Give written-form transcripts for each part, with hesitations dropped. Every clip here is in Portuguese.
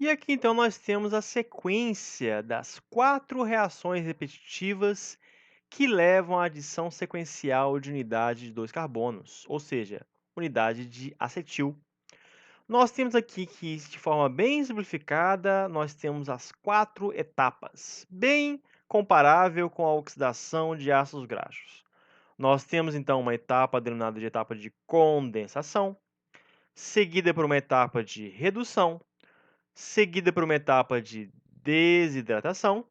E aqui então nós temos a sequência das 4 reações repetitivas que levam à adição sequencial de unidade de 2 carbonos, ou seja, unidade de acetil. Nós temos aqui que, de forma bem simplificada, nós temos as 4 etapas, bem comparável com a oxidação de ácidos graxos. Nós temos então uma etapa denominada de etapa de condensação, seguida por uma etapa de redução, seguida por uma etapa de desidratação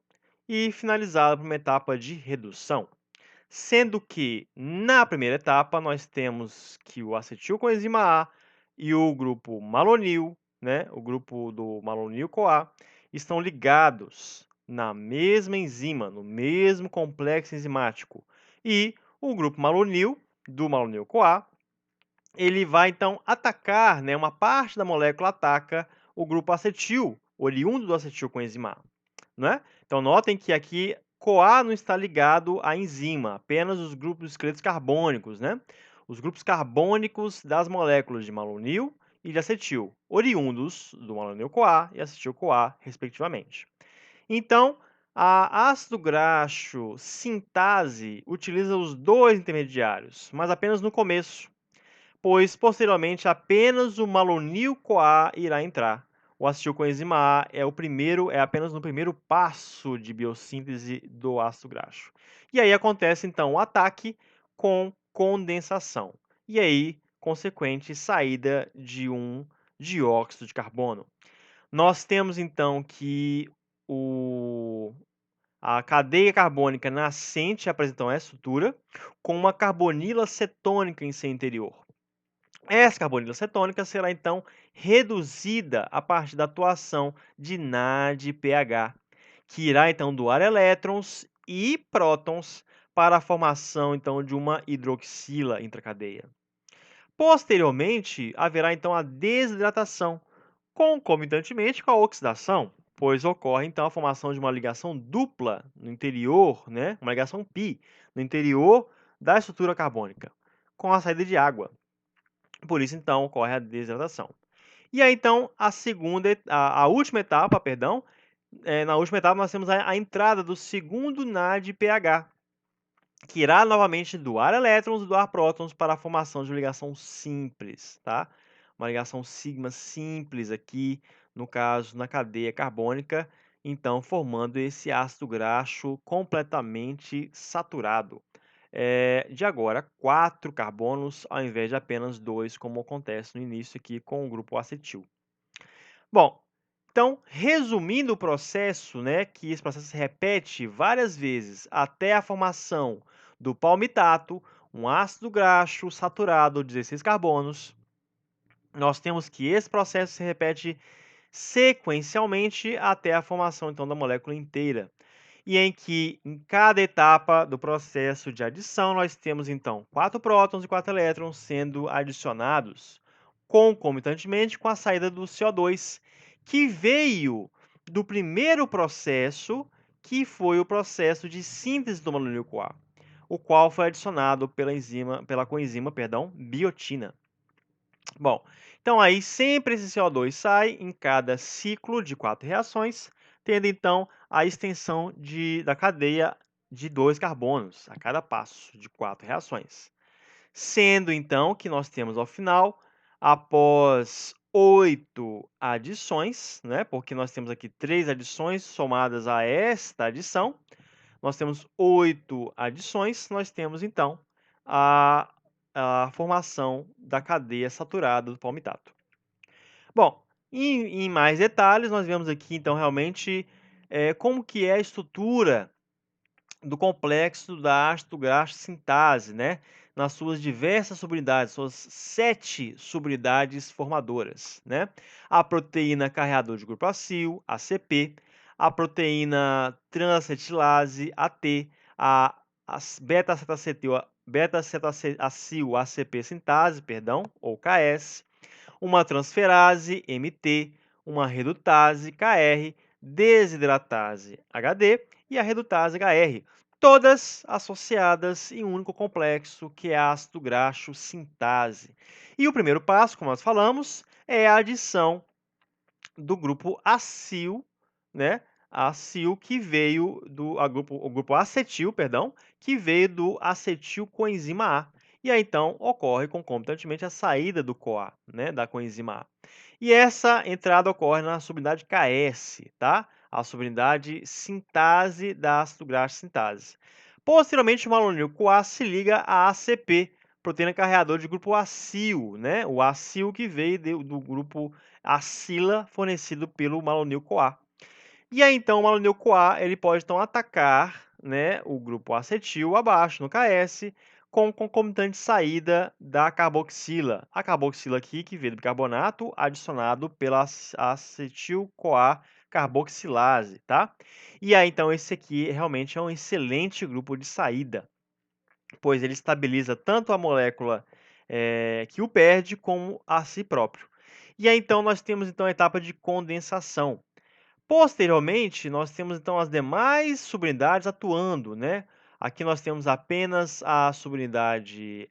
e finalizada por uma etapa de redução. Sendo que, na primeira etapa, nós temos que o acetilcoenzima A e o grupo malonil, né, o grupo do malonil-CoA, estão ligados na mesma enzima, no mesmo complexo enzimático. E o grupo malonil, do malonil-CoA, ele vai então atacar, né, uma parte da molécula ataca o grupo acetil, oriundo do acetilcoenzima A, né? Então notem que aqui CoA não está ligado à enzima, apenas os grupos esqueletos carbônicos, né? Os grupos carbônicos das moléculas de malonil e de acetil, oriundos do malonil-CoA e acetil-CoA, respectivamente. Então, a ácido graxo sintase utiliza os dois intermediários, mas apenas no começo, pois posteriormente apenas o malonil-CoA irá entrar. O acetilcoenzima A é apenas no primeiro passo de biossíntese do ácido graxo. E aí acontece então o ataque com condensação. E aí, consequente saída de um dióxido de carbono. Nós temos então que a cadeia carbônica nascente apresenta essa estrutura com uma carbonila cetônica em seu interior. Essa carbonila cetônica será então reduzida a partir da atuação de NADPH, que irá então doar elétrons e prótons para a formação então de uma hidroxila intracadeia. Posteriormente, haverá então a desidratação, concomitantemente com a oxidação, pois ocorre então a formação de uma ligação dupla no interior, né, uma ligação pi, no interior da estrutura carbônica, com a saída de água. Por isso, então, ocorre a desidratação. E aí, então, a última etapa, perdão, na última etapa nós temos a entrada do segundo NADPH, que irá novamente doar elétrons e doar prótons para a formação de uma ligação simples, tá? Uma ligação sigma simples aqui, no caso, na cadeia carbônica, então formando esse ácido graxo completamente saturado. De agora, 4 carbonos ao invés de apenas 2, como acontece no início aqui com o grupo acetil. Bom, então, resumindo o processo, né, que esse processo se repete várias vezes até a formação do palmitato, um ácido graxo saturado de 16 carbonos, nós temos que esse processo se repete sequencialmente até a formação então da molécula inteira. E em que em cada etapa do processo de adição nós temos então 4 prótons e 4 elétrons sendo adicionados concomitantemente com a saída do CO2, que veio do primeiro processo, que foi o processo de síntese do malonil-CoA, o qual foi adicionado pela coenzima, biotina. Bom, então aí sempre esse CO2 sai em cada ciclo de 4 reações, tendo então a extensão da cadeia de 2 carbonos a cada passo de 4 reações. Sendo então que nós temos ao final, após 8 adições, né, porque nós temos aqui 3 adições somadas a esta adição, nós temos 8 adições, nós temos então a, a formação da cadeia saturada do palmitato. Bom, em mais detalhes, nós vemos aqui então realmente como que é a estrutura do complexo da ácido graxo sintase, né? Nas suas diversas subunidades, suas 7 subunidades formadoras, né? A proteína carreador de grupo acil, ACP, a proteína transacetilase, AT, a beta-acetacil ACP sintase, perdão, ou KS, uma transferase, MT, uma redutase, KR, desidratase, HD, e a redutase HR, todas associadas em um único complexo, que é a ácido graxo sintase. E o primeiro passo, como nós falamos, é a adição do grupo acil, né? Acil que veio do o grupo acetil, perdão, que veio do acetilcoenzima A. E aí então ocorre concomitantemente a saída do CoA, né, da coenzima A. E essa entrada ocorre na subunidade KS, tá? A subunidade sintase da ácido graxo sintase. Posteriormente, o malonil CoA se liga à ACP, proteína carreadora de grupo acil, né? O acil que veio do grupo acila fornecido pelo malonil CoA. E aí então o malonil CoA ele pode então atacar, né, o grupo acetil abaixo no KS com concomitante saída da carboxila. A carboxila aqui que veio do bicarbonato adicionado pela acetil-CoA carboxilase, tá? E aí então esse aqui realmente é um excelente grupo de saída, pois ele estabiliza tanto a molécula que o perde como a si próprio. E aí então nós temos então a etapa de condensação. Posteriormente, nós temos então as demais subunidades atuando, né? Aqui nós temos apenas a subunidade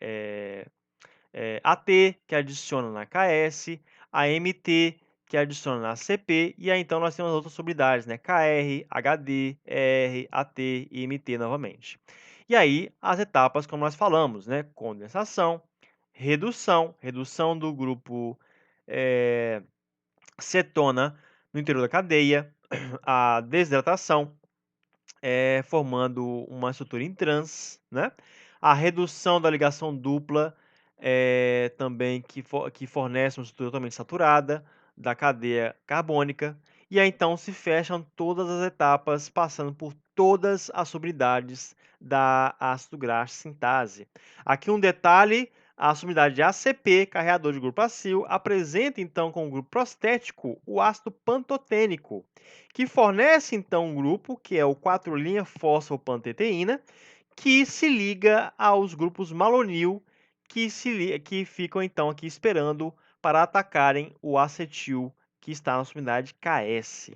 AT, que adiciona na KS, a MT, que adiciona na CP, e aí então nós temos outras subunidades, né? KR, HD, ER, AT e MT novamente. E aí as etapas, como nós falamos, né? Condensação, redução do grupo cetona no interior da cadeia, a desidratação, formando uma estrutura em trans, né? A redução da ligação dupla, também que fornece uma estrutura totalmente saturada da cadeia carbônica. E aí então se fecham todas as etapas, passando por todas as subunidades da ácido graxo sintase. Aqui um detalhe: a subunidade ACP, carreador de grupo acil, apresenta então com o grupo prostético o ácido pantotênico, que fornece então um grupo, que é o 4' fosfopantteína, que se liga aos grupos malonil, que ficam então aqui esperando para atacarem o acetil, que está na subunidade KS.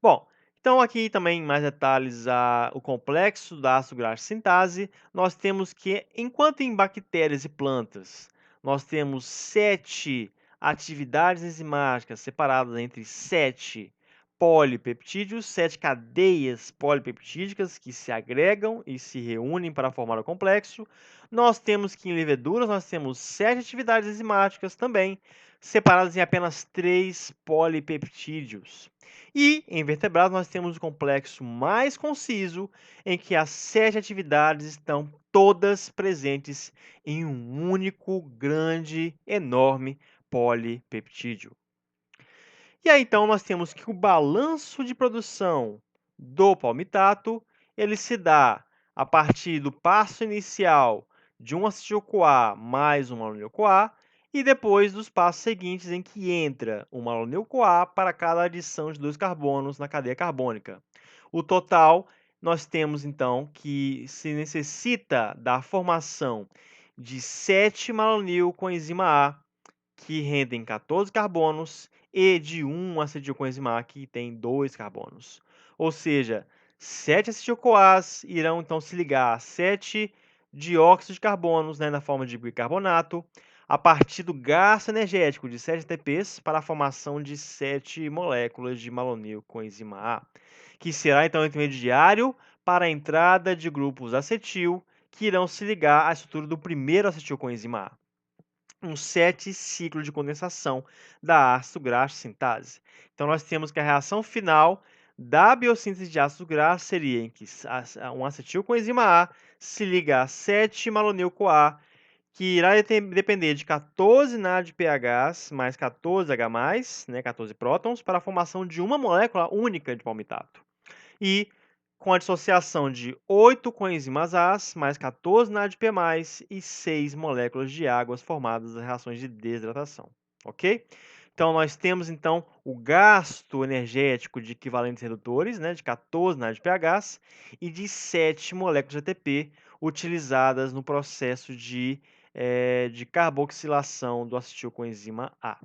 Bom, então aqui também mais detalhes o complexo da ácido graxo sintase. Nós temos que, enquanto em bactérias e plantas, nós temos 7 atividades enzimáticas separadas entre 7 polipeptídeos, 7 cadeias polipeptídicas que se agregam e se reúnem para formar o complexo. Nós temos que em leveduras nós temos 7 atividades enzimáticas também, separadas em apenas 3 polipeptídeos. E em vertebrados nós temos o complexo mais conciso, em que as 7 atividades estão todas presentes em um único, grande, enorme polipeptídeo. E aí então nós temos que o balanço de produção do palmitato, ele se dá a partir do passo inicial de um acetil-CoA mais um malonil-CoA, e depois dos passos seguintes em que entra um malonil-CoA para cada adição de 2 carbonos na cadeia carbônica. O total, nós temos então que se necessita da formação de 7 malonil com enzima A, que rendem 14 carbonos, e de um acetilcoenzima A, que tem 2 carbonos. Ou seja, 7 acetil-CoAs irão então se ligar a 7 dióxido de carbonos, né, na forma de bicarbonato, a partir do gasto energético de 7 ATPs para a formação de 7 moléculas de malonil com enzima A, que será então intermediário para a entrada de grupos acetil, que irão se ligar à estrutura do primeiro acetil com enzima A. Um 7 ciclo de condensação da ácido graxo sintase. Então nós temos que a reação final da biossíntese de ácido graxo seria em que um acetil com enzima A se liga a 7 malonil-CoA, que irá depender de 14 NADPHs mais 14 H+, né, 14 prótons, para a formação de uma molécula única de palmitato. E com a dissociação de 8 coenzimas A mais 14 NADP+, e 6 moléculas de águas formadas das reações de desidratação, ok? Então, nós temos então o gasto energético de equivalentes redutores, né, de 14 NADPHs e de 7 moléculas de ATP utilizadas no processo de carboxilação do acetilcoenzima A.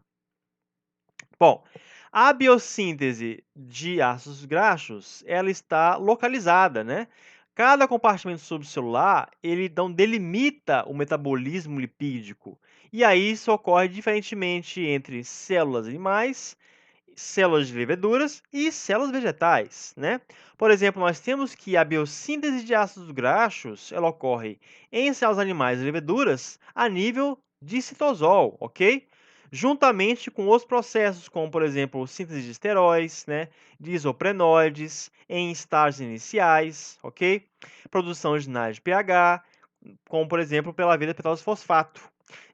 Bom, a biossíntese de ácidos graxos, ela está localizada, né? Cada compartimento subcelular, ele então delimita o metabolismo lipídico. E aí isso ocorre diferentemente entre células animais, células de leveduras e células vegetais, né? Por exemplo, nós temos que a biossíntese de ácidos graxos, ela ocorre em células animais e leveduras a nível de citosol, ok? Juntamente com outros processos, como por exemplo, síntese de esteróis, né, de isoprenóides em estágios iniciais, ok? Produção de NADPH, como por exemplo pela via da fosfato.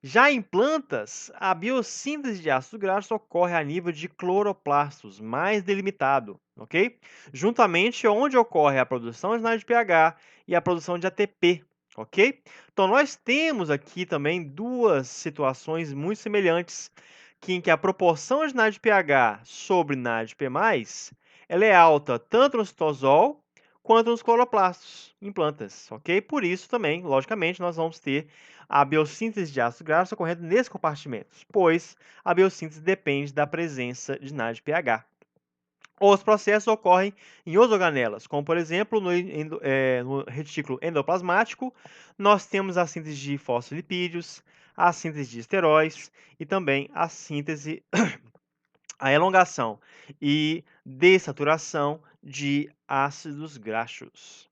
Já em plantas, a biossíntese de ácidos graxos ocorre a nível de cloroplastos, mais delimitado, ok? Juntamente onde ocorre a produção de NADPH e a produção de ATP, ok? Então nós temos aqui também duas situações muito semelhantes, em que a proporção de NADPH sobre NADP+, ela é alta tanto no citosol quanto nos cloroplastos em plantas, ok? Por isso também, logicamente, nós vamos ter a biossíntese de ácidos graxos ocorrendo nesses compartimentos, pois a biossíntese depende da presença de NADPH. Os processos ocorrem em outras organelas, como por exemplo no retículo endoplasmático, nós temos a síntese de fosfolipídios, a síntese de esteróis e também a elongação e dessaturação de ácidos graxos.